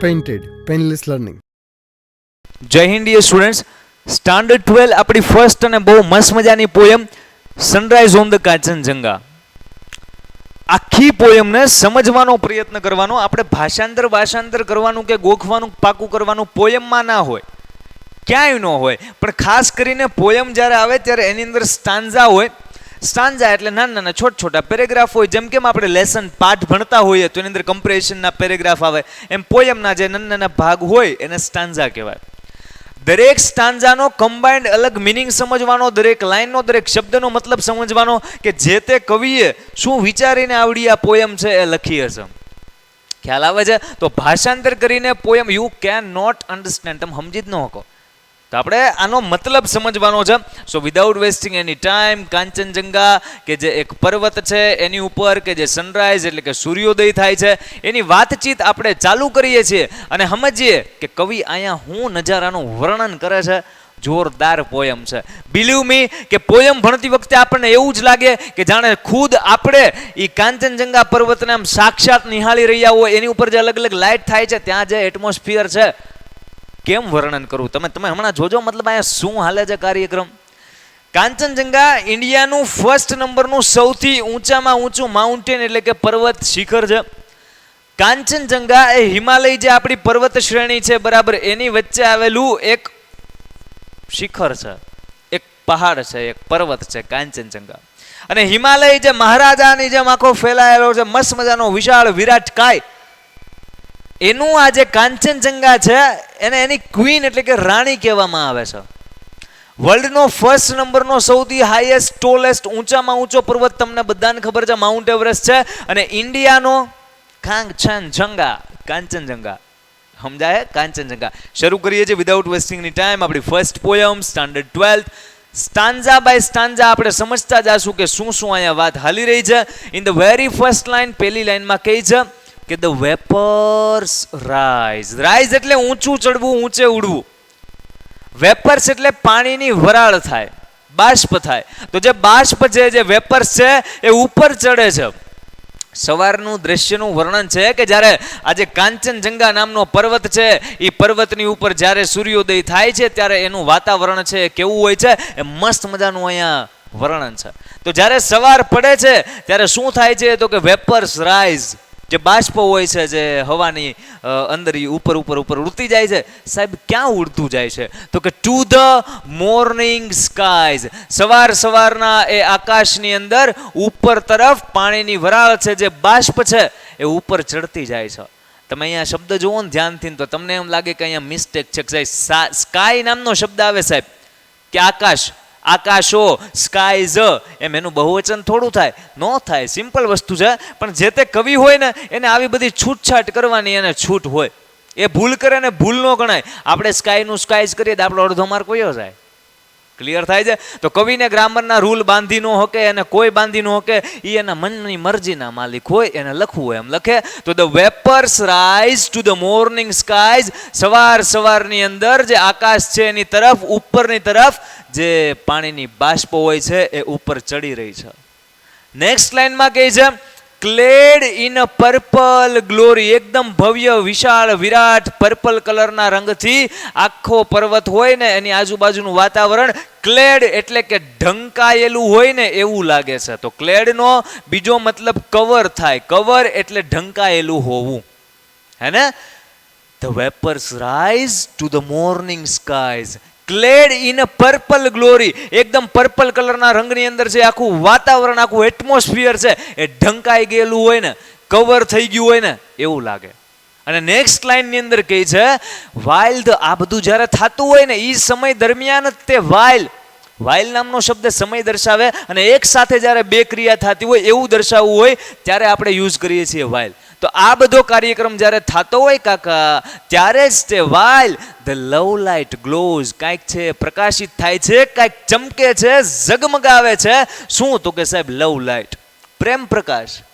Painted, Painless Learning. જય Hind dear students, standard 12 આપણી first અને બહુ મસ્ત મજાની poem sunrise on the Kanchenjunga. આખી પોયમને સમજવાનો પ્રયત્ન કરવાનો. આપણે ભાષાંતર કરવાનું કે ગોખવાનું પાકું કરવાનું પોયમમાં ના હોય, ક્યાંય ન હોય. પણ ખાસ કરીને પોયમ જ્યારે આવે ત્યારે એની અંદર સ્ટાન્ઝા હોય. સ્ટાન્ઝા એટલે નાના છોટા પેરેગ્રાફ હોય. જેમ કેમ આપણે લેસન પાઠ ભણતા હોઈએ તો એની અંદર કમ્પ્રેશનના પેરેગ્રાફ આવે, એમ પોયમના જે નાના ભાગ હોય એને સ્ટાન્ઝા કહેવાય. દરેક સ્ટાન્ઝાનો કમ્બાઇન્ડ અલગ મિનિંગ સમજવાનો, દરેક લાઇનનો દરેક શબ્દનો મતલબ સમજવાનો કે જે તે કવિએ શું વિચારીને આવડી આ પોયમ છે એ લખી હશે. ખ્યાલ આવે છે? તો ભાષાંતર કરીને poem you can not understand, તમે સમજી જ ન શકો. તો આપણે આનો મતલબ સમજવાનો છે. સો વિધાઉટ વેસ્ટિંગ એની ટાઈમ, કાંચનજંગા કે જે એક પર્વત છે એની ઉપર કે જે સનરાઈઝ એટલે કે સૂર્યોદય થાય છે એની વાતચીત આપણે ચાલુ કરીએ છીએ અને સમજીએ કે કવિ અહીંયા હું નજારાનું વર્ણન કરે છે. જોરદાર પોયમ છે. બિલીવ મી કે પોયમ ભણતી વખતે આપણને એવું જ લાગે કે જાણે ખુદ આપણે એ કાંચનજંગા પર્વતને આમ સાક્ષાત નિહાળી રહ્યા હોય. એની ઉપર જે અલગ અલગ લાઇટ થાય છે, ત્યાં જે એટમોસ્ફિયર છે, કેમ વર્ણન કરું, તમે હમણાં જોજો. મતલબ અહીંયા શું હાલે છે કાર્યક્રમ. કાંચનજંગા ઇન્ડિયાનું ફર્સ્ટ નંબરનું સૌથી ઊંચામાં ઊંચું માઉન્ટેન એટલે કે પર્વત શિખર છે. કાંચનજંગા એ હિમાલય જે આપણી પર્વત શ્રેણી છે બરાબર, એની વચ્ચે આવેલું એક શિખર છે, એક પહાડ છે, એક પર્વત છે કાંચનજંગા. અને હિમાલય જે મહારાજાની જેમ આખો ફેલાયેલો છે, મસ્ત મજાનો વિશાળ વિરાટ કાય, એનું આ જે કાંચનજંગા છે એને એની ક્વીન એટલે કે રાણી કહેવામાં આવે છે. વર્લ્ડનો ફર્સ્ટ નંબરનો સૌથી હાઈએસ્ટ ટોલેસ્ટ ઊંચામાં ઊંચો પર્વત તમને બધાને ખબર છે માઉન્ટ એવરેસ્ટ છે. અને ઇન્ડિયાનો કાંચનજંગા, કાંચનજંગા સમજાય? કાંચનજંગા. શરૂ કરીએ છીએ વિધાઉટ વેસ્ટિંગની ટાઈમ આપણી first poem standard 12. Stanza by stanza આપણે સમજતા જાશું કે શું શું અહીંયા વાત હાલી રહી છે. In the very first line, પહેલી લાઈનમાં કહી છે કે ધ વેપર્સ રાઇઝ. રાઇઝ એટલે ઊંચું ચડવું, ઊંચે ઉડવું. વેપર્સ એટલે પાણીની વરાળ થાય, બાષ્પ થાય. તો જે બાષ્પ છે, જે વેપર્સ છે એ ઉપર ચડે છે. સવારનું દ્રશ્યનું વર્ણન છે કે જ્યારે આજે કાંચનજંગા નામનો પર્વત છે, એ પર્વતની ઉપર જ્યારે સૂર્યોદય થાય છે ત્યારે એનું વાતાવરણ છે કેવું હોય છે એ મસ્ત મજાનું અહીંયા વર્ણન છે. તો જ્યારે સવાર પડે છે ત્યારે શું થાય છે તો કે વેપર્સ રાઇઝ, જે બાષ્પ હોય છે જે હવાની અંદર ઉપર ઉડતી જાય છે. સાહેબ ક્યાં ઉડતું જાય છે તો કે ટુ ધ મોર્નિંગ સ્કાઈઝ. સવારના એ આકાશની અંદર ઉપર તરફ પાણીની વરાળ છે, જે બાષ્પ છે એ ઉપર ચડતી જાય છે. તમે અહીંયા શબ્દ જુઓ ને ધ્યાનથી તો તમને એમ લાગે કે અહીંયા મિસ્ટેક છે. સાહેબ સ્કાય નામનો શબ્દ આવે સાહેબ, કે આકાશ, આકાશો, સ્કાઈઝ, એમ એનું બહુવચન થોડું થાય? ન થાય. સિમ્પલ વસ્તુ છે. પણ જે તે કવિ હોય ને એને આવી બધી છૂટછાટ કરવાની એને છૂટ હોય. એ ભૂલ કરે ને ભૂલ ન ગણાય. આપણે સ્કાયનું સ્કાઈઝ કરીએ તો આપણો અડધો માર્ક વયો જાય. ક્લિયર થાય છે? તો કવિને ગ્રામરના રૂલ બાંધી ન શકે અને કોઈ બાંધી ન શકે. એ એના મનની મરજીના માલિક હોય, એને લખવું હોય એમ લખે. તો the vapours rise to the morning skies. સવારની અંદર જે આકાશ છે એની તરફ, ઉપરની તરફ જે પાણીની બાષ્પ હોય છે એ ઉપર ચડી રહી છે. નેક્સ્ટ લાઈનમાં કહે છે clad in a purple glory. એકદમ ભવ્ય, વિશાળ, વિરાટ પર્પલ કલરના રંગથી આખો પર્વત હોય ને એની આજુબાજુનું વાતાવરણ ક્લેડ એટલે કે ઢંકાયેલું હોય ને એવું લાગે છે. તો ક્લેડનો બીજો મતલબ કવર થાય. કવર એટલે ઢંકાયેલું હોવું, હે ને? The vapours rise to the morning skies clad in a purple glory. એકદમ પર્પલ કલરના રંગની અંદર છે આખું વાતાવરણ, આખું એટમોસ્ફિયર છે એ ઢંકાઈ ગયેલું હોય ને, કવર થઈ ગયું હોય ને એવું લાગે. અને નેક્સ્ટ લાઈનની અંદર કહે છે વાઇલ ધ. આ બધું જ્યારે થતું હોય ને એ સમય દરમિયાન જ તે વાઇલ, વાઇલ નામનો શબ્દ સમય દર્શાવે અને એક સાથે જ્યારે બે ક્રિયા થતી હોય એવું દર્શાવવું હોય ત્યારે આપણે યુઝ કરીએ છીએ વાઇલ. તો આ બધો કાર્યક્રમ જ્યારે થતો હોય કાકા ત્યારે જ તે while the love light glows, કાંઈક છે પ્રકાશિત થાય છે, કાંઈક ચમકે છે, ઝગમગાવે છે. શું તો કે સાહેબ લવ લાઇટ, પ્રેમ પ્રકાશ.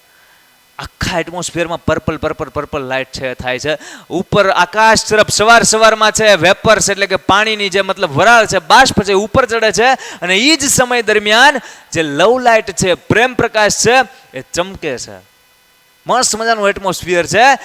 આખા એટમોસ્ફિયરમાં પર્પલ લાઇટ છે થાય છે. ઉપર આકાશ તરફ સવારમાં છે વેપર્સ એટલે કે પાણીની જે મતલબ વરાળ છે, બાષ્પ છે, ઉપર ચડે છે. અને એ જ સમય દરમિયાન જે લવ લાઇટ છે, પ્રેમ પ્રકાશ છે એ ચમકે છે. મસ્ત મજાનું એટમોસ્ફિયર છે.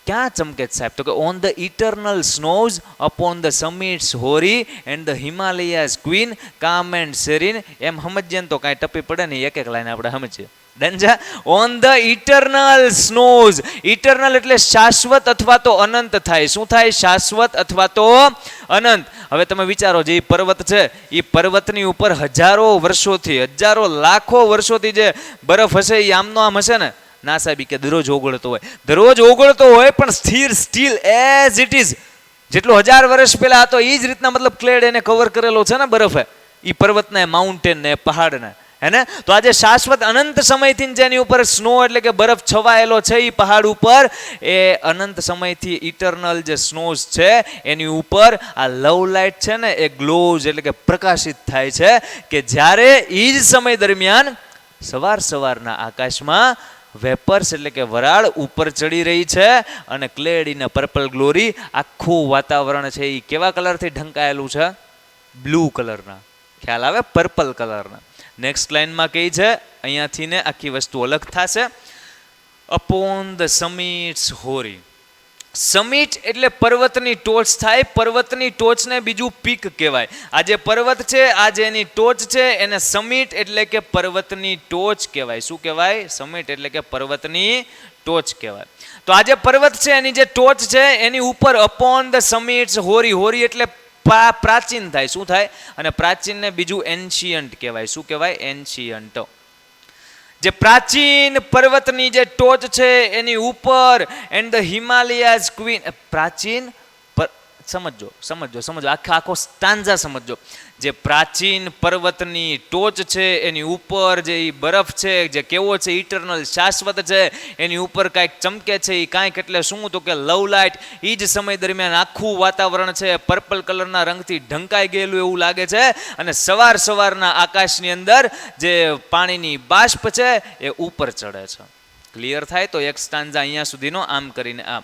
ક્યાં ચમકે છે સાહેબ? તો કે on the eternal snows upon the summits hoary and the Himalayas queen calm and serene. એમ સમજીએ ને તો કાંઈ ટપી પડે ને, એક એક લાઈન આપણે સમજીએ. ડંજા on the eternal snows. Eternal એટલે શાશ્વત અથવા તો અનંત થાય. શું થાય? શાશ્વત અથવા તો અનંત. હવે તમે વિચારો, જે પર્વત છે એ પર્વતની ઉપર હજારો વર્ષોથી, હજારો લાખો વર્ષોથી જે બરફ હશે એ આમનો આમ હશે ને? ના સાહેબ, કે દરરોજ ઓગળતો હોય. દરરોજ ઓગળતો હોય પણ સ્થિર, સ્ટીલ એઝ ઇટ ઇઝ. જેટલો 1000 વર્ષ પહેલા હતો એ જ રીતના મતલબ ક્લેડ એને કવર કરેલો છે ને બરફે, એ પર્વતને, માઉન્ટેનને, પહાડને, હે ને? તો આજે શાશ્વત અનંત સમયથી જેની ઉપર સ્નો એટલે કે બરફ છવાયેલો છે એ પહાડ ઉપર, એ અનંત સમયથી ઇટરનલ જે સ્નોઝ છે એની ઉપર આ લવ લાઇટ છે ને એ ગ્લોઝ એટલે કે પ્રકાશિત થાય છે, કે જ્યારે એ જ સમય દરમિયાન સવારના આકાશમાં વેપર્સ એટલે કે વરાળ ઉપર ચડી રહી છે અને ક્લેડ ઇન પર્પલ ગ્લોરી. આખું વાતાવરણ છે એ કેવા કલરથી ઢંકાયેલું છે? બ્લુ કલરના. ખ્યાલ આવે? પર્પલ કલરના. નેક્સ્ટ લાઇનમાં કઈ છે? અહીંયાથી ને આખી વસ્તુ અલગ થશે. Upon the summits hoary. Summit એટલે પર્વતની ટોચ થાય. પર્વતની ટોચને બીજું પીક કહેવાય. આ જે પર્વત છે, આ જે એની ટોચ છે, એને સમિટ એટલે કે પર્વતની ટોચ કહેવાય. શું કહેવાય? સમિટ એટલે કે પર્વતની ટોચ કહેવાય. તો આ જે પર્વત છે એની જે ટોચ છે એની ઉપર અપોન ધ સમિટ્સ હોરી. હોરી એટલે પ્રાચીન થાય. શું થાય? અને પ્રાચીનને બીજું એન્શિયન્ટ કહેવાય. શું કહેવાય? એન્શિયન્ટ. જે પ્રાચીન પર્વતની જે ટોચ છે એની ઉપર એન્ડ ધ હિમાલયાઝ ક્વીન. પ્રાચીન સમજો આખો સ્ટાન્ઝા સમજો. જે પ્રાચીન પર્વતની ટોચ છે એની ઉપર જે બરફ છે, જે કેવો છે? ઇટરનલ, શાશ્વત છે. એની ઉપર કાંઈક ચમકે છે. એ કાંઈક એટલે શું? તો કે લવ લાઇટ. એ જ સમય દરમિયાન આખું વાતાવરણ છે પર્પલ કલરના રંગથી ઢંકાઈ ગયેલું એવું લાગે છે. અને સવારના આકાશની અંદર જે પાણીની બાષ્પ છે એ ઉપર ચડે છે. ક્લિયર થાય? તો એક સ્ટાન્ઝા અહીંયા સુધીનો આમ કરીને આમ.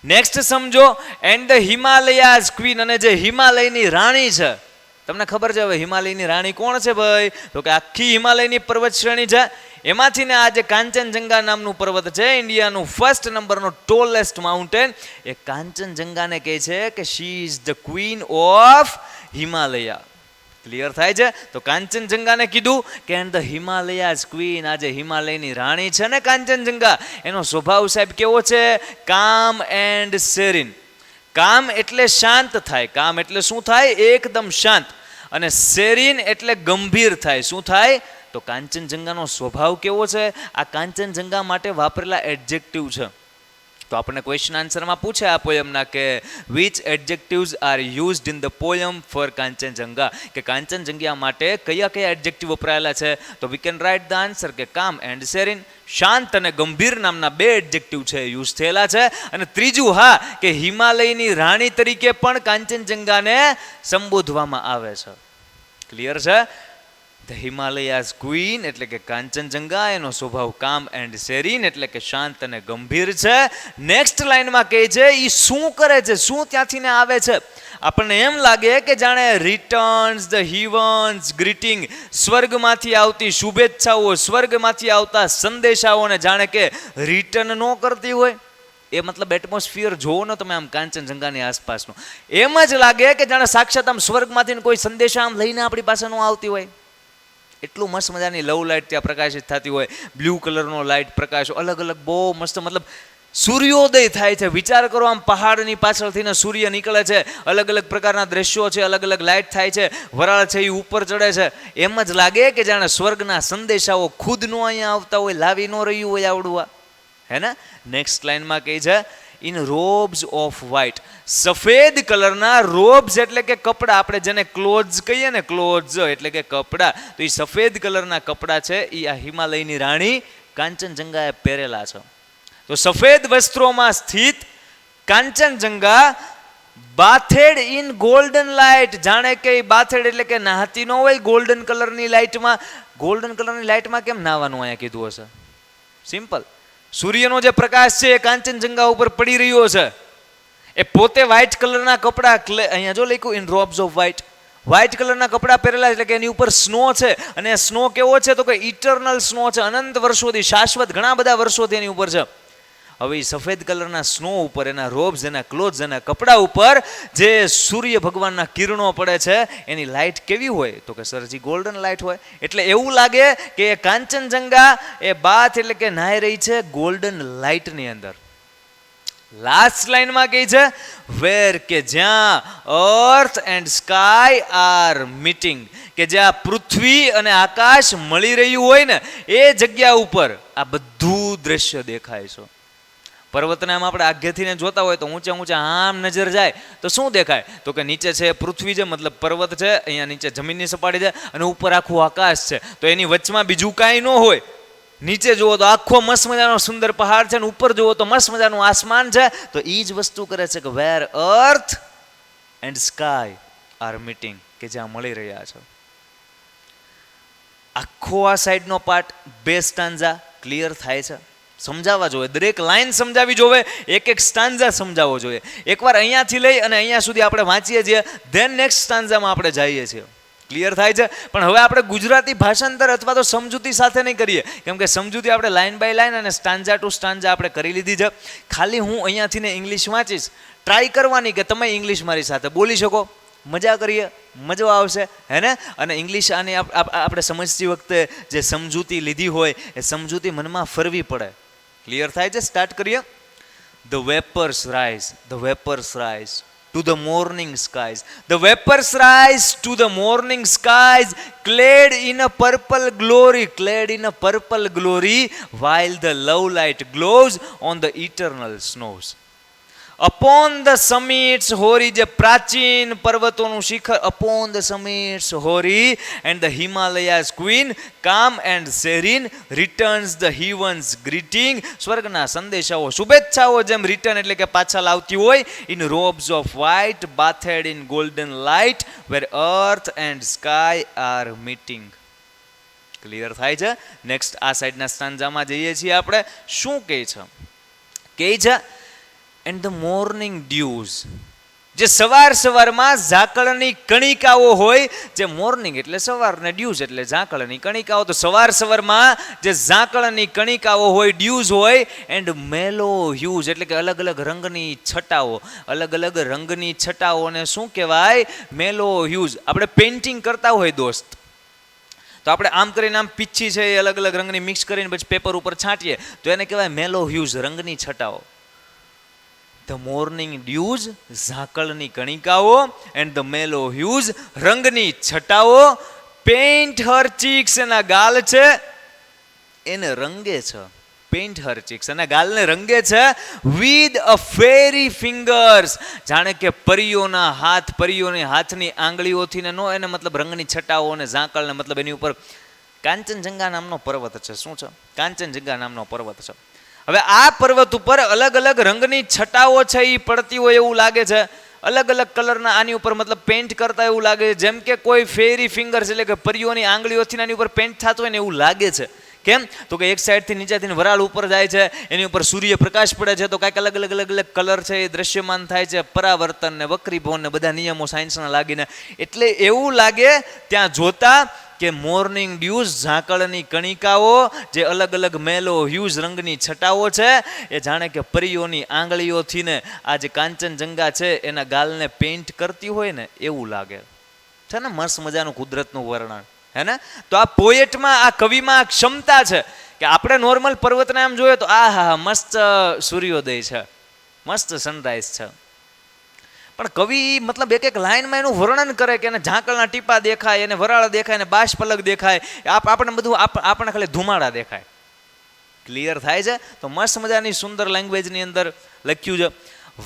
નેક્સ્ટ સમજો, એન્ડ ધ હિમાલયાઝ ક્વીન. અને જે હિમાલયની રાણી છે, તમને ખબર છે હવે હિમાલયની રાણી કોણ છે ભાઈ? તો કે આખી હિમાલયની પર્વત શ્રેણી છે એમાંથી ને આ જે કાંચનજંગા નામનું પર્વત છે, ઇન્ડિયાનું ફર્સ્ટ નંબરનો ટોલેસ્ટ માઉન્ટેન, એ કાંચનજંગાને કહે છે કે she is the queen of Himalaya. Clear થાય છે? તો કાંચનજંગાને કીધું કે એન્ડ ધ હિમાલયાઝ ક્વીન. આ જે હિમાલયની રાણી છે ને કાંચનજંગા, એનો સ્વભાવ સાહેબ કેવો છે? કામ એન્ડ સેરીન. કામ એટલે શાંત થાય. કામ એટલે શું થાય? એકદમ શાંત. અને સેરીન એટલે ગંભીર થાય. શું થાય? તો કાંચનજંગાનો સ્વભાવ કેવો છે? આ કાંચનજંગા માટે વાપરેલા એડજેક્ટિવ છે. તો આપણને ક્વેશ્ચન આન્સરમાં પૂછે આ પોયમના કે which adjectives are used in the poem for Kanchenjunga, કે કાંચનજંગા માટે કયા એડજેક્ટિવ વપરાયેલા છે? તો we can write the answer કે કામ એન્ડ સેરીન. શાંત અને ગંભીર નામના 2 એડજેક્ટિવ છે યુઝ થયેલા છે. અને ત્રીજું, હા, કે હિમાલયની રાણી તરીકે પણ કાંચનજંગાને સંબોધવામાં આવે છે. ક્લિયર છે? ધ હિમાલયાઝ ક્વીન એટલે કે કાંચનજંગા, એનો સ્વભાવ કામ એન્ડ સેરીન એટલે કે શાંત અને ગંભીર છે. નેક્સ્ટ લાઇનમાં કહે છે એ શું કરે છે? શું ત્યાંથી ને આવે છે? આપણને એમ લાગે કે જાણે રિટર્ન્સ ધ હિવન્સ ગ્રીટિંગ, સ્વર્ગમાંથી આવતી શુભેચ્છાઓ, સ્વર્ગમાંથી આવતા સંદેશાઓને જાણે કે રિટર્ન ન કરતી હોય. એ મતલબ એટમોસ્ફિયર જોવો ને તમે આમ કાંચનજંગાની આસપાસનું, એમ જ લાગે કે જાણે સાક્ષાત આમ સ્વર્ગમાંથી કોઈ સંદેશા આમ લઈને આપણી પાસે ન આવતી હોય. એટલું મસ્ત મજાની લવ લાઇટ ત્યાં પ્રકાશિત થતી હોય. બ્લુ કલરનો લાઇટ પ્રકાશ, અલગ અલગ બહુ મસ્ત, મતલબ સૂર્યોદય થાય છે. વિચાર કરો, આમ પહાડની પાછળથી ને સૂર્ય નીકળે છે, અલગ અલગ પ્રકારના દ્રશ્યો છે, અલગ અલગ લાઇટ થાય છે, વરાળ છે એ ઉપર ચડે છે. એમ જ લાગે કે જાણે સ્વર્ગના સંદેશાઓ ખુદ નો અહીંયા આવતા હોય, લાવી ન રહ્યું હોય આવડું. હે ને? નેક્સ્ટ લાઇનમાં કહી છે ઇન રોબ્સ ઓફ વ્હાઇટ. સફેદ કલરના રોબ્સ એટલે કે કપડા, આપણે જેને ક્લોઝ કહીએ ને, ક્લોઝ એટલે કે કપડા, તો એ સફેદ કલરના કપડા છે એ આ હિમાલયની રાણી કાંચનજંગાએ પહેરેલા છે. તો સફેદ વસ્ત્રોમાં સ્થિત કાંચનજંગા બાથેડ ઇન ગોલ્ડન લાઇટ. જાણે કે બાથેડ એટલે કે નહાતી ન હોય ગોલ્ડન કલરની લાઇટમાં. ગોલ્ડન કલરની લાઇટમાં કેમ નાવાનું અહીંયા કીધું હશે? સિમ્પલ, સૂર્યનો જે પ્રકાશ છે એ કાંચનજંગા ઉપર પડી રહ્યો છે. એ પોતે વ્હાઇટ કલરના કપડા, અહીંયા જો લખ્યું in robes of white, white કલરના કપડા પહેરેલા, એટલે કે એની ઉપર સ્નો છે. અને સ્નો કેવો છે? તો કે ઇટરનલ સ્નો છે, અનંત વર્ષોથી, શાશ્વત, ઘણા બધા વર્ષોથી એની ઉપર છે. હવે એ સફેદ કલરના સ્નો ઉપર, એના રોબ્સ, એના ક્લોથ્સ, એના કપડા ઉપર જે સૂર્ય ભગવાનના કિરણો પડે છે એની લાઇટ કેવી હોય? તો કે સરજી ગોલ્ડન લાઇટ હોય. એટલે એવું લાગે કે એ કાંચનજંગા એ બાથ એટલે કે નાહી રહી છે ગોલ્ડન લાઇટની અંદર. લાસ્ટ લાઈનમાં કહી છે વેર, કે જ્યાં અર્થ એન્ડ સ્કાય આર મીટિંગ, કે જ્યાં પૃથ્વી અને આકાશ મળી રહ્યું હોય ને એ જગ્યા ઉપર આ બધું દ્રશ્ય દેખાય છે. પર્વતને આમ આપણે આગેથી જોતા હોય તો ઊંચા ઊંચા આમ નજર જાય તો શું દેખાય? તો કે નીચે છે પૃથ્વી છે, મતલબ પર્વત છે, અહીંયા નીચે જમીનની સપાટી છે અને ઉપર આખું આકાશ છે. તો એની વચમાં બીજું કાંઈ ન હોય. નીચે જુઓ તો આખો મસ્ત મજાનો સુંદર પહાડ છે, ઉપર જુઓ તો મસ્ત મજાનું આસમાન છે. તો એ જ વસ્તુ કરે છે કે where earth and sky are meeting, કે જ્યાં મળી રહ્યા છે. આખો આ સાઈડનો પાર્ટ 2 સ્ટાન્ઝા ક્લિયર થાય છે. સમજાવવા જોઈએ, દરેક લાઈન સમજાવી જોઈએ, એક એક સ્ટાન્ઝા સમજાવવો જોઈએ. એકવાર અહીંયાથી લઈ અને અહીંયા સુધી આપણે વાંચીએ છીએ, ધેન નેક્સ્ટ સ્ટાન્ઝામાં આપણે જઈએ છીએ. ક્લિયર થાય છે? પણ હવે આપણે ગુજરાતી ભાષાંતર અથવા તો સમજૂતી સાથે નહીં કરીએ, કેમ કે સમજૂતી આપણે લાઈન બાય લાઈન અને સ્ટાન્ઝા ટુ સ્ટાન્ઝા આપણે કરી લીધી છે. ખાલી હું અહીંયાથી ને ઇંગ્લિશ વાંચીશ, ટ્રાય કરવાની કે તમે ઇંગ્લિશ મારી સાથે બોલી શકો. મજા કરીએ, મજા આવશે, હે ને? અને ઇંગ્લિશ આની આપણે સમજતી વખતે જે સમજૂતી લીધી હોય એ સમજૂતી મનમાં ફરવી પડે. ક્લિયર થાય છે? સ્ટાર્ટ કરીએ. The vapours rise, the vapours rise to the morning skies, the vapors rise to the morning skies, clad in a purple glory, clad in a purple glory, while the love light glows on the eternal snows. Upon the summits hoary, જે પ્રાચીન પર્વતોનું શિખર, upon the summits hoary and the Himalayas queen, calm and serene, returns the heaven's greeting. સ્વર્ગના સંદેશાઓ, શુભેચ્છાઓ જેમ return એટલે કે પાછા લાવતી હોય, in robes of white bathed in golden light, where earth and sky are meeting. Clear થાય છે? Next આ સાઈડના સ્ટાન્ઝામાં જઈએ છીએ આપણે. શું કહે છે? કહે છે and the morning dews, જે સવાર સવારમાં ઝાકળની કણિકાઓ હોય, જે મોર્નિંગ એટલે સવાર ને ડ્યુઝ એટલે ઝાકળની કણિકાઓ. તો સવાર સવારમાં જે ઝાકળની કણિકાઓ હોય, ડ્યુઝ હોય, એન્ડ મેલો હ્યુઝ એટલે કે અલગ અલગ રંગની છટાઓ, અલગ અલગ રંગની છટાઓને શું કહેવાય? મેલો હ્યુઝ. આપણે પેઇન્ટિંગ કરતા હોય દોસ્ત, તો આપણે આમ કરીને આમ પીછી છે એ અલગ અલગ રંગની મિક્સ કરીને પછી પેપર ઉપર છાંટીએ તો એને કહેવાય મેલો હ્યુઝ, રંગની છટાઓ. The morning dews, ઝાકળની કણિકાઓ, and the mellow hues, રંગની છટાઓ, paint her cheeks, એના ગાલ છે એને રંગે છે, paint her cheeks, એના ગાલને રંગે છે, with a fairy fingers, જાણે કે પરીઓના હાથ, પરીઓની હાથની આંગળીઓથી ને નો, એને મતલબ રંગની છટાઓ અને ઝાકળને મતલબ એની ઉપર કાંચનજંગા નામનો પર્વત છે. શું છે? કાંચનજંગા નામનો પર્વત છે. હવે આ પર્વત ઉપર અલગ અલગ રંગની છટાઓ છે એ પડતી હોય એવું લાગે છે, અલગ અલગ કલરના આની ઉપર મતલબ પેન્ટ કરતા એવું લાગે છે, જેમ કે કોઈ ફેરી ફિંગર્સ એટલે કે પરીઓની આંગળીઓથી આની ઉપર પેન્ટ થતું હોય ને એવું લાગે છે. કેમ? તો કે એક સાઈડથી નીચેથી વરાળ ઉપર જાય છે, એની ઉપર સૂર્યપ્રકાશ પડે છે, તો કાંઈક અલગ અલગ અલગ અલગ કલર છે એ દ્રશ્યમાન થાય છે, પરાવર્તન ને વક્રીભવન ને બધા નિયમો સાયન્સના લાગીને. એટલે એવું લાગે ત્યાં જોતા કે મોર્નિંગ ડ્યુઝ, ઝાકળની કણિકાઓ, જે અલગ અલગ મેલો હ્યુઝ રંગની છટાઓ છે, એ જાણે કે પરીઓની આંગળીઓથી ને આ જે કાંચનજંગા છે એના ગાલને પેઇન્ટ કરતી હોય ને એવું લાગે છે ને. મસ્ત મજાનું કુદરતનું વર્ણન, હે ને? તો આ પોએટમાં, આ કવિમાં આ ક્ષમતા છે કે આપણે નોર્મલ પર્વતને આમ જોઈએ તો આ હા મસ્ત સૂર્યોદય છે, મસ્ત સનરાઈઝ છે, પણ કવિ મતલબ એક એક લાઈનમાં એનું વર્ણન કરે કે એને ઝાકળના ટીપા દેખાય, એને વરાળ દેખાય, એને બાષ્પ પલક દેખાય, આપણને બધું આપણને ખાલી ધુમાડા દેખાય. ક્લિયર થાય છે? તો મસ્ત મજાની સુંદર લેંગ્વેજની અંદર લખ્યું છે.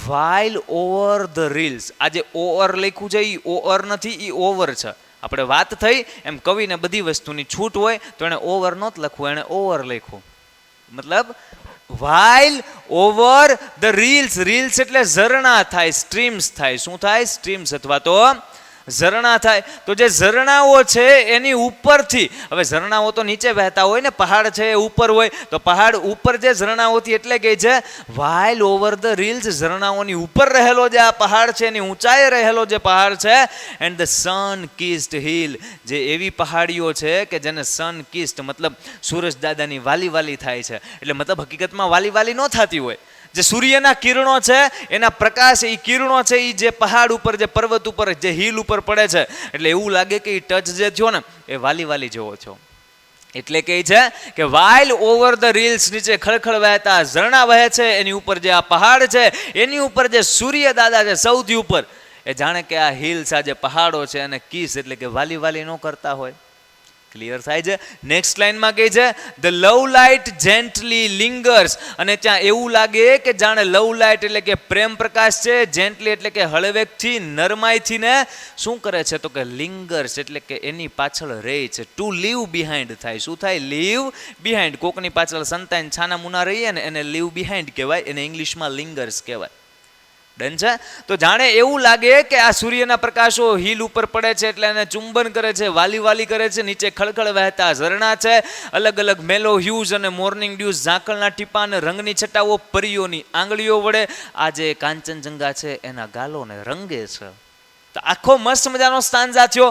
while over the reels, આ જે ઓવર લખ્યું છે એ ઓવર નથી, એ ઓવર છે. આપણે વાત થઈ એમ કવિને બધી વસ્તુની છૂટ હોય તો એને ઓવર નહોતું લખવું, એને ઓવર લખ્યું. મતલબ while over the reels, reels એટલે ઝરણા થાય, સ્ટ્રીમ્સ થાય. શું થાય? સ્ટ્રીમ્સ અથવા તો ઝરણા થાય. તો જે ઝરણાઓ છે એની ઉપરથી, હવે ઝરણાઓ તો નીચે વહેતા હોય ને, પહાડ છે એ ઉપર હોય, તો પહાડ ઉપર જે ઝરણાઓથી, એટલે કે છે વાઇલ ઓવર ધ રિલ્સ, ઝરણાઓની ઉપર રહેલો જે આ પહાડ છે, એની ઊંચાઈએ રહેલો જે પહાડ છે, and the sun kissed hill, જે એવી પહાડીઓ છે કે જેને સન કિસ્ડ મતલબ સૂરજ દાદાની વાલી વાલી થાય છે. એટલે મતલબ હકીકતમાં વાલી વાલી ન થતી હોય, જે સૂર્યના કિરણો છે એના પ્રકાશ, એ કિરણો છે એ જે પહાડ ઉપર, જે પર્વત ઉપર, જે હિલ ઉપર પડે છે, એટલે એવું લાગે કે એ ટચ જે થયો ને એ વાલી વાલી જેવો થયો. એટલે કે છે કે વાઇલ ઓવર ધ રીલ્સ, નીચે ખળખળ વહેતા ઝરણા વહે છે, એની ઉપર જે આ પહાડ છે એની ઉપર જે સૂર્ય દાદા છે સૌથી ઉપર, એ જાણે કે આ હિલ્સ, આ જે પહાડો છે અને કિસ એટલે કે વાલી વાલી ન કરતા હોય. ક્લિયર થાય છે? નેક્સ્ટ લાઈનમાં કહે છે the love light gently lingers, અને ત્યાં એવું લાગે કે જાણે લવ લાઇટ એટલે કે પ્રેમ પ્રકાશ છે, જેન્ટલી એટલે કે હળવેકથી, નરમાઈથી ને શું કરે છે તો કે લિંગર્સ એટલે કે એની પાછળ રહે છે. ટુ લીવ બિહાઇન્ડ થાય. શું થાય? Leave behind. કોકની પાછળ સંતાન છાના મુના રહીએ ને એને લીવ બિહાઇન્ડ કહેવાય, એને ઇંગ્લિશમાં લિંગર્સ કહેવાય. ડન છે? તો જાણે એવું લાગે કે આ સૂર્યના પ્રકાશો હિલ ઉપર પડે છે એટલે એને ચુંબન કરે છે, વાલી વાલી કરે છે, નીચે ખળખળ વહેતા ઝરણા છે, અલગ અલગ મેલો હ્યુઝ અને મોર્નિંગ ડ્યુઝ, ઝાકળના ટીપા અને રંગની છટાઓ પરીઓની આંગળીઓ વડે આ જે કાંચનજંગા છે એના ગાલોને રંગે છે. તો આખો મસ્ત મજાનો સ્ટાન્ઝા થયો,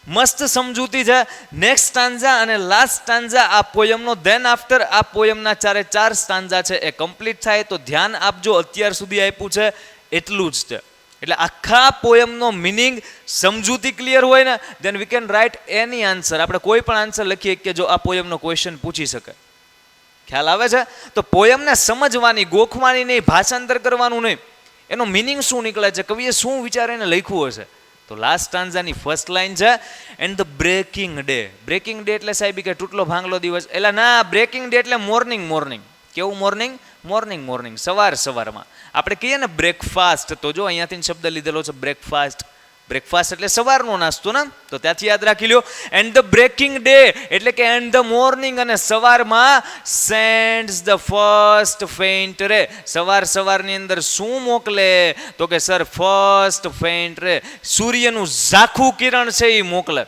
મસ્ત સમજૂતી છે. નેક્સ્ટ સ્ટાન્ઝા અને લાસ્ટ સ્ટાન્ઝા આ પોયમનો, ધેન આફ્ટર આ પોયમના 4 સ્ટાન્ઝા છે એ કમ્પ્લીટ થાય. તો ધ્યાન આપજો, અત્યાર સુધી આપ્યું છે એટલું જ છે. એટલે આખા પોયમનો મિનિંગ, સમજૂતી ક્લિયર હોય ને, then we can write any answer. આપણે કોઈ પણ આન્સર લખીએ કે જો આ પોયમનો ક્વેશ્ચન પૂછી શકે. ખ્યાલ આવે છે? તો પોયમને સમજવાની, ગોખવાની નહીં, ભાષાંતર કરવાનું નહીં, એનો મિનિંગ શું નીકળે છે, કવિએ શું વિચારીને લખ્યું હશે. તો લાસ્ટ સ્ટાન્ઝાની ફર્સ્ટ લાઈન છે and the breaking day. Breaking day એટલે સાહેબ કે તૂટલો ભાંગલો દિવસ, એટલે ના, બ્રેકિંગ ડે એટલે મોર્નિંગ મોર્નિંગ. કેવું મોર્નિંગ? મોર્નિંગ મોર્નિંગ, સવાર સવારમાં. આપણે કહીએ ને બ્રેકફાસ્ટ, તો જો અહીંયાથી શબ્દ લીધેલો છે બ્રેકફાસ્ટ. બ્રેકફાસ્ટ એટલે સવારનો નાસ્તો ને, તો ત્યાંથી યાદ રાખી લ્યો. એન્ડ ધ બ્રેકિંગ ડે એટલે કે એન્ડ ધ મોર્નિંગ, અને સવારમાં સેન્ડ્સ ધ ફર્સ્ટ ફેઇન્ટ રે. સવારની અંદર શું મોકલે તો કે સર ફર્સ્ટ ફેઇન્ટ રે, સૂર્યનું ઝાખું કિરણ છે એ મોકલે.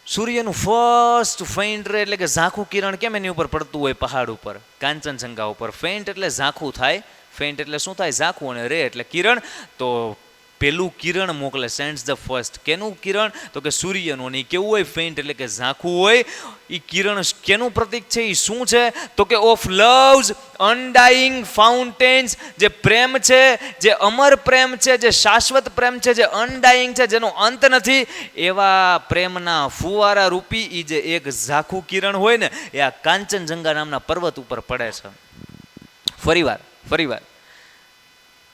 સૂર્યનું ફર્સ્ટ ફેઇન્ટ રે એટલે કે ઝાખું કિરણ કેમ એની ઉપર પડતું હોય? પહાડ ઉપર, કાંચનજંગા ઉપર. ફેઇન્ટ એટલે ઝાખું થાય, ફેઇન્ટ એટલે શું થાય? ઝાખું, અને રે એટલે કિરણ. તો પેલું કિરણ મોકલે, સેન્ડ્સ ધ ફર્સ્ટ. કેનું કિરણ? તો કે સૂર્યનું. અને કેવું હોય? ફેઇન્ટ એટલે કે ઝાખું હોય. એ કિરણ કેનું પ્રતીક છે? એ શું છે તો કે ઓફ લવ્સ અનડાઈંગ ફાઉન્ટેન્સ, જે પ્રેમ છે, જે અમર પ્રેમ છે, જે શાશ્વત પ્રેમ છે, જે અનડાઈંગ છે, જેનો અંત નથી, એવા પ્રેમના ફુવારા રૂપી એ જે એક ઝાખું કિરણ હોય ને, એ આ કાંચનજંગા નામના પર્વત ઉપર પડે છે. ફરીવાર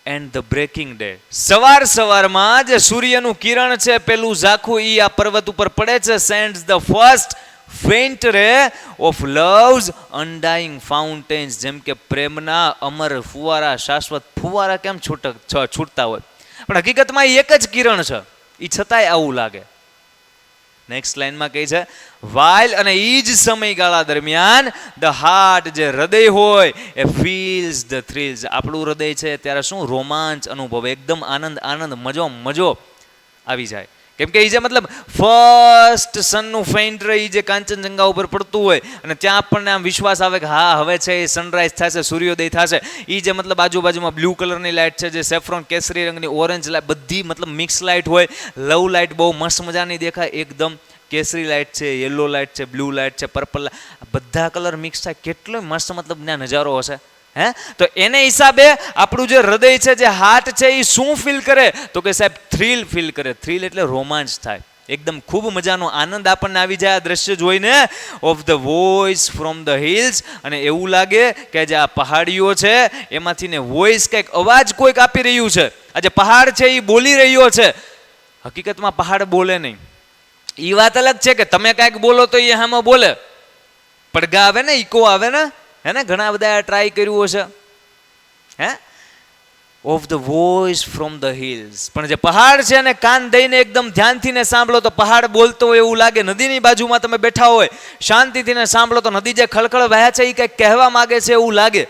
એન્ડ ધ બ્રેકિંગ ડે, સવારમાં જે સૂર્યનું કિરણ છે પેલું ઝાખું, ઈ આ પર્વત ઉપર પડે છે. Sends the first faint ray of love's undying fountains, જેમ કે પ્રેમના અમર ફુવારા, શાશ્વત ફુવારા કેમ છૂટતા હોય, પણ હકીકતમાં એ એક જ કિરણ છે, એ છતાંય આવું લાગે. નેક્સ્ટ લાઈનમાં કહે છે વાઇલ, અને એ જ સમયગાળા દરમિયાન ધ હાર્ટ, જે હૃદય હોય એ ફીલ્સ ધ થ્રિલ્સ, આપણું હૃદય છે ત્યારે શું રોમાંચ અનુભવે, એકદમ આનંદ મજો આવી જાય. કેમ કે એ જે મતલબ ફર્સ્ટ સનનું ફેઇન્ટ રે જે કાંચનજંગા ઉપર પડતું હોય, અને ત્યાં આપણને આમ વિશ્વાસ આવે કે હા હવે છે એ સનરાઈઝ થશે, સૂર્યોદય થશે. એ જે મતલબ આજુબાજુમાં બ્લુ કલરની લાઇટ છે, જે સેફ્રોન કેસરી રંગની, ઓરેન્જ લાઇટ, બધી મતલબ મિક્સ લાઇટ હોય. લવ લાઇટ બહુ મસ્ત મજાની દેખાય, એકદમ કેસરી લાઇટ છે, યલો લાઇટ છે, બ્લુ લાઇટ છે, પર્પલ, બધા કલર મિક્સ થાય, કેટલો મસ્ત મતલબ ત્યાં નજારો હશે. તો એને હિસાબે આપણું જે હૃદય છે, જે હાર્ટ છે, એ શું ફીલ કરે તો કે સાહેબ થ્રિલ ફીલ કરે. થ્રિલ એટલે રોમાંચ થાય, એકદમ ખૂબ મજાનો આનંદ આપણને આવી જાય આ દ્રશ્ય જોઈને. Of the voice from the hills, અને એવું લાગે કે જે આ પહાડીઓ છે એમાંથી ને વોઇસ, કંઈક અવાજ કોઈક આપી રહ્યું છે. આ જે પહાડ છે એ બોલી રહ્યો છે. હકીકતમાં પહાડ બોલે નહીં, એ વાત અલગ છે કે તમે કાંઈક બોલો તો એ હામાં બોલે, પડઘા આવે ને, ઇકો આવે ને, હે ને, ઘણા બધા ટ્રાય કર્યું હશે. Of the voice from the hills, પણ જે પહાડ છે ને કાન દઈને એકદમ ધ્યાનથી ને સાંભળો તો પહાડ બોલતો હોય એવું લાગે. નદીની બાજુમાં તમે બેઠા હોય, શાંતિથી ને સાંભળો તો નદી જે ખળખળ વહે છે એ કંઈક કહેવા માંગે છે એવું લાગે.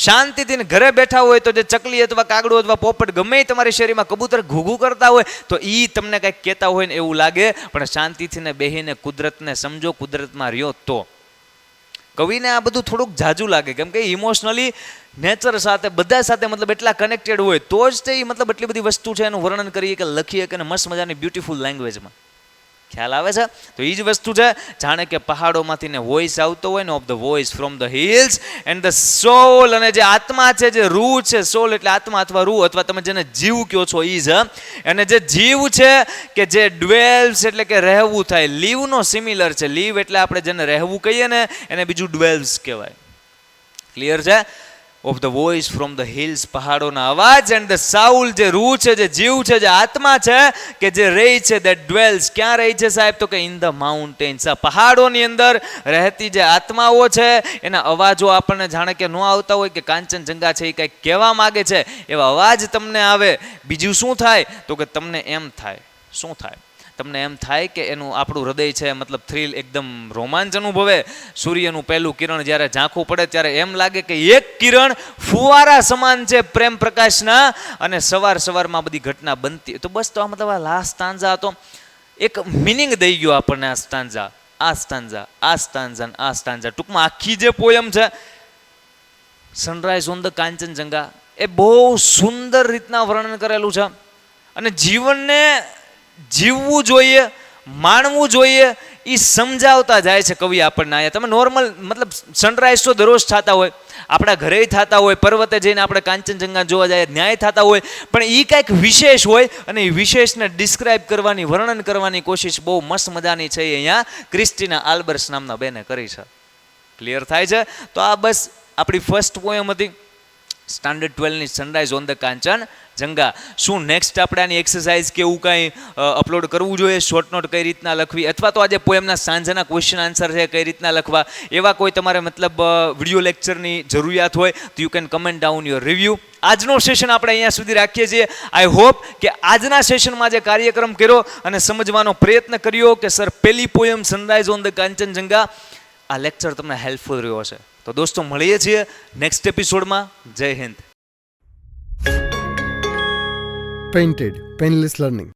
શાંતિથી ઘરે બેઠા હોય તો જે ચકલી અથવા કાગડો અથવા પોપટ ગમે તમારી શેરીમાં કબૂતર ઘૂઘું કરતા હોય તો એ તમને કંઈક કહેતા હોય ને એવું લાગે, પણ શાંતિથી ને બેહીને કુદરતને સમજો, કુદરતમાં રહ્યો તો. કવિને આ બધું થોડુંક જાજુ લાગે, કેમ કે ઇમોશનલી નેચર સાથે બધા સાથે મતલબ એટલા કનેક્ટેડ હોય તો જ તે મતલબ એટલી બધી વસ્તુ છે એનું વર્ણન કરીએ કે લખીએ કે મસ્ત મજાની બ્યુટીફુલ લેંગ્વેજમાં. ખ્યાલ આવે છે? તો એ જ વસ્તુ છે, જાણે કે પહાડોમાંથી ને વોઇસ આવતો હોય ને, of the voice from the hills and the સોલ, અને જે આત્મા છે, જે રૂહ છે, સોલ એટલે આત્મા અથવા રૂહ અથવા તમે જેને જીવ કહો છો એ છે, અને જે જીવ છે કે જે ડ્વેલ્સ એટલે કે રહેવું થાય, લીવનો સિમિલર છે, લીવ એટલે આપણે જેને રહેવું કહીએ ને એને બીજું ડ્વેલ્સ કહેવાય. ક્લિયર છે? Of the voice from the hills, પહાડોના અવાજ, એન્ડ ધ સાઉલ જે રૂહ છે, જે જીવ છે, જે આત્મા છે કે જે રહી છે, દેટ ડ્વેલ્સ, ક્યાં રહી છે સાહેબ? તો કે ઇન ધ માઉન્ટેન્સ, આ પહાડોની અંદર રહેતી જે આત્માઓ છે એના અવાજો આપણને જાણે કે ન આવતા હોય કે કાંચનજંગા છે એ કંઈક કહેવા માગે છે એવા અવાજ તમને આવે. બીજું શું થાય? તો કે તમને એમ થાય, શું થાય? તમને એમ થાય કે એનું આપણું હૃદય છે મતલબ થ્રિલ, એકદમ રોમાંચ અનુભવે. સૂર્યનું પહેલું કિરણ જ્યારે ઝાંખું પડે ત્યારે એમ લાગે કે એક કિરણ ફુવારા સમાન છે પ્રેમ પ્રકાશના, અને સવારમાં બધી ઘટના બનતી. તો બસ, તો આ મતલબ આ લાસ્ટ સ્ટાન્ઝા હતો, એક મિનિંગ દઈ ગયો આપણને આ સ્ટાન્ઝા, આ સ્ટાન્ઝા, આ સ્ટાન્ઝા, આ સ્ટાન્ઝા. ટૂંકમાં આખી જે પોયમ છે સનરાઈઝ ઓન ધ કાંચનજંગા એ બહુ સુંદર રીતના વર્ણન કરેલું છે, અને જીવનને જીવવું જોઈએ, માણવું જોઈએ એ સમજાવતા જાય છે કવિ આપણને. અહીંયા તમે નોર્મલ મતલબ સનરાઈઝ તો દરરોજ થતા હોય, આપણા ઘરે થતા હોય, પર્વતે જઈને આપણે કાંચનજંગા જોવા જાય ન્યાય થતા હોય, પણ એ કાંઈક વિશેષ હોય અને એ વિશેષને ડિસ્ક્રાઇબ કરવાની, વર્ણન કરવાની કોશિશ બહુ મસ્ત મજાની છે અહીંયા ક્રિસ્ટીના આલ્બર્સ નામના બેને કરી છે. ક્લિયર થાય છે? તો આ બસ આપણી ફર્સ્ટ પોયમ હતી સ્ટાન્ડર્ડ 12ની સનરાઈઝ ઓન ધ કાંચનજંગા. શું નેક્સ્ટ આપણે આની એક્સરસાઇઝ કે એવું કાંઈ અપલોડ કરવું જોઈએ? શોર્ટ નોટ કઈ રીતના લખવી, અથવા તો આજે પોયમના સાંજના ક્વેશ્ચન આન્સર છે કઈ રીતના લખવા, એવા કોઈ તમારે મતલબ વિડીયો લેક્ચરની જરૂરિયાત હોય તો you can comment down your review. આજનો સેશન આપણે અહીંયા સુધી રાખીએ છીએ. આઈ હોપ કે આજના સેશનમાં જે કાર્યક્રમ કર્યો અને સમજવાનો પ્રયત્ન કર્યો કે સર પહેલી poem sunrise on the Kanchenjunga, આ લેક્ચર તમને હેલ્પફુલ રહ્યો હશે. તો દોસ્તો મળીએ છીએ નેક્સ્ટ એપિસોડમાં. જય હિન્દ. Painted, Painless Learning.